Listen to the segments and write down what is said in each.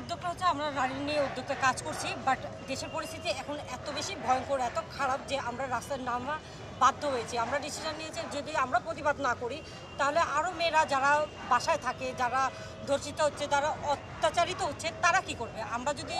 উদ্যোগটা হচ্ছে আমরা নারী নিয়ে উদ্যোগটা কাজ করছি, বাট দেশের পরিস্থিতি এখন এত বেশি ভয়ঙ্কর, এত খারাপ যে আমরা রাস্তায় নামা বাধ্য হয়েছি। আমরা ডিসিশন নিয়েছি যদি আমরা প্রতিবাদ না করি তাহলে আরও মেয়েরা যারা বাসায় থাকে, যারা ধর্ষিত হচ্ছে, যারা অত্যাচারিত হচ্ছে, তারা কি করবে? আমরা যদি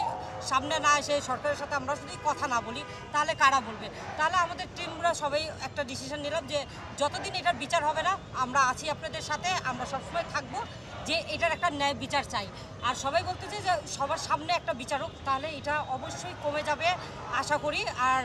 সামনে না এসে সরকারের সাথে আমরা যদি কথা না বলি তাহলে কারা বলবে? তাহলে আমাদের টিমরা সবাই একটা ডিসিশন নিলাম যে যতদিন এটার বিচার হবে না আমরা আছি আপনাদের সাথে, আমরা সবসময় থাকবো, যে এটার একটা ন্যায় বিচার চাই। আর সবাই বলতেছে যে সবার সামনে একটা বিচার হোক, তাহলে এটা অবশ্যই কমে যাবে আশা করি। আর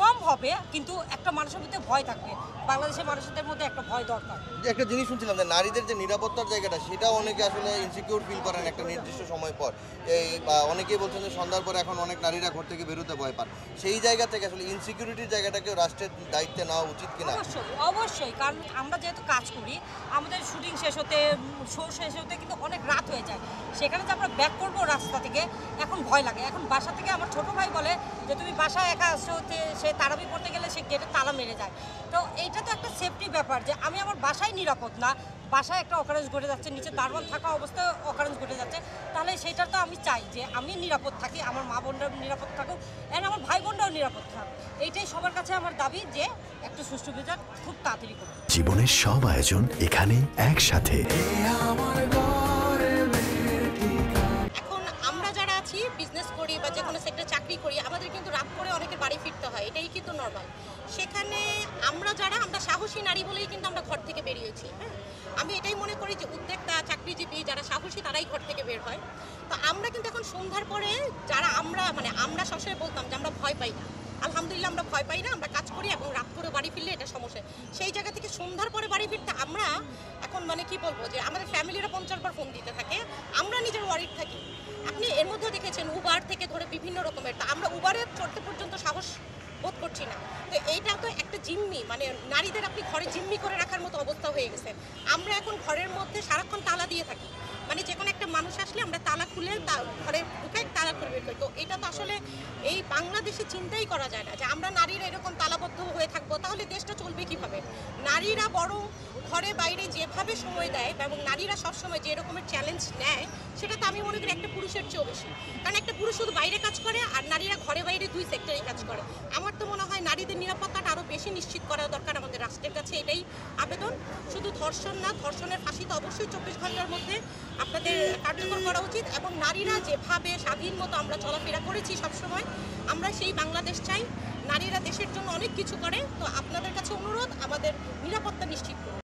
কম হবে, কিন্তু একটা মানুষের মধ্যে ভয় থাকবে, বাংলাদেশের মানুষদের মধ্যে একটা ভয় দরকার। একটা জিনিস শুনছিলাম যে নারীদের যে নিরাপত্তার জায়গাটা সেটাও অনেকে আসলে ইনসিকিউর ফিল করেন একটা নির্দিষ্ট সময় পর। এই অনেকেই বলছেন যে সন্ধ্যার পর এখন অনেক নারীরা ঘর থেকে বেরোতে ভয় পান। সেই জায়গা থেকে আসলে ইনসিকিউরিটির জায়গাটাকেও রাষ্ট্রের দায়িত্বে নেওয়া উচিত কিনা? অবশ্যই অবশ্যই, কারণ আমরা যেহেতু কাজ করি, আমাদের শুটিং শেষ হতে, শো শেষ হতে কিন্তু অনেক রাত হয়ে যায়। সেখানে যে আমরা ব্যাক করবো রাস্তা থেকে, এখন ভয় লাগে। এখন বাসা থেকে আমার ছোটো ভাই বলে যে তুমি বাসায় একা আসছো, সে তারাবি পড়তে গেলে সে গেটে তালা মেরে যায়। তো এইটা তো একটা সেফটি ব্যাপার যে আমি আমার বাসায় নিরাপদ না, বাসায় একটা অকারেন্স ঘটে যাচ্ছে, নিচে দারোয়ান থাকা অবস্থায় অকারেন্স ঘটে যাচ্ছে, তাহলে সেইটা তো আমি চাই যে আমি নিরাপদ থাকি, আমার মা বোনরাও নিরাপদ থাকুক, অ্যান্ড আমার ভাই বোনরাও নিরাপদ থাকুক। এইটাই সবার কাছে আমার দাবি যে একটা সুষ্ঠু বিচার খুব তাড়াতাড়ি করুন। জীবনের সব আয়োজন এখানে একসাথে। এখন আমরা যারা আছি, বিজনেস করি বা যে কোনো সেক্টরে চাকরি করি, আমাদের কিন্তু রাত করে অনেকের বাড়ি ফিরতে হয়, এটাই কিন্তু নর্মাল। সেখানে আমরা সাহসী নারী বলেই কিন্তু আমরা ঘর থেকে বেরিয়েছি। হ্যাঁ, আমি এটাই মনে করি যে উদ্যোক্তা, চাকরিজীবী যারা সাহসী তারাই ঘর থেকে বের হয়। তো আমরা কিন্তু এখন সন্ধ্যার পরে যারা আমরা সবসময় বলতাম যে আমরা ভয় পাই না, আলহামদুলিল্লাহ আমরা ভয় পাই না, আমরা কাজ করি এবং রাত করে বাড়ি ফিরলে এটা সমস্যা। সেই জায়গা থেকে সন্ধ্যার পরে বাড়ি ফিরতে আমরা এখন কি বলবো যে আমাদের ফ্যামিলিরা 50 বার ফোন দিতে থাকে, আমরা নিজের ওয়ারিড থাকি। আপনি এর মধ্যে দেখেছেন উবার থেকে ধরে বিভিন্ন রকমের, তা আমরা উবারে চড়তে পর্যন্ত সাহস বোধ করছি না। তো এইটা তো একটা জিম্মি, নারীদের আপনি ঘরে জিম্মি করে রাখার মতো অবস্থা হয়ে গেছে। আমরা এখন ঘরের মধ্যে সারাক্ষণ তালা দিয়ে থাকি, যে কোনো একটা মানুষ আসলে আমরা তালা খুলে ঘরে ঢুকে তালা খুলে বের করি। তো এটা তো আসলে এই বাংলাদেশে চিন্তাই করা যায় না যে আমরা নারীরা এরকম তালাবদ্ধ হয়ে থাকবো, তাহলে দেশটা চলবে কিভাবে? নারীরা বরং ঘরে বাইরে যেভাবে সময় দেয় এবং নারীরা সবসময় যে রকমের চ্যালেঞ্জ নেয়, সেটা তো আমি মনে করি একটা পুরুষের চেয়েও বেশি। কারণ একটা পুরুষ শুধু বাইরে কাজ করে আর নারীরা ঘরে বাইরে দুই সেক্টরেই কাজ করে। আমার তো মনে হয় নারীদের নিরাপত্তাটা আরও বেশি নিশ্চিত করা দরকার আমাদের রাষ্ট্রের কাছে, এটাই আবেদন। শুধু ধর্ষণ না, ধর্ষণের ফাঁসি তো অবশ্যই 24 ঘন্টার মধ্যে আপনাদের কার্যকর করা উচিত। এবং নারীরা যেভাবে স্বাধীন মতো আমরা চলাফেরা করেছি সবসময়, আমরা সেই বাংলাদেশ চাই। নারীরা দেশের জন্য অনেক কিছু করে, তো আপনাদের কাছে অনুরোধ আমাদের নিরাপত্তা নিশ্চিত করুন।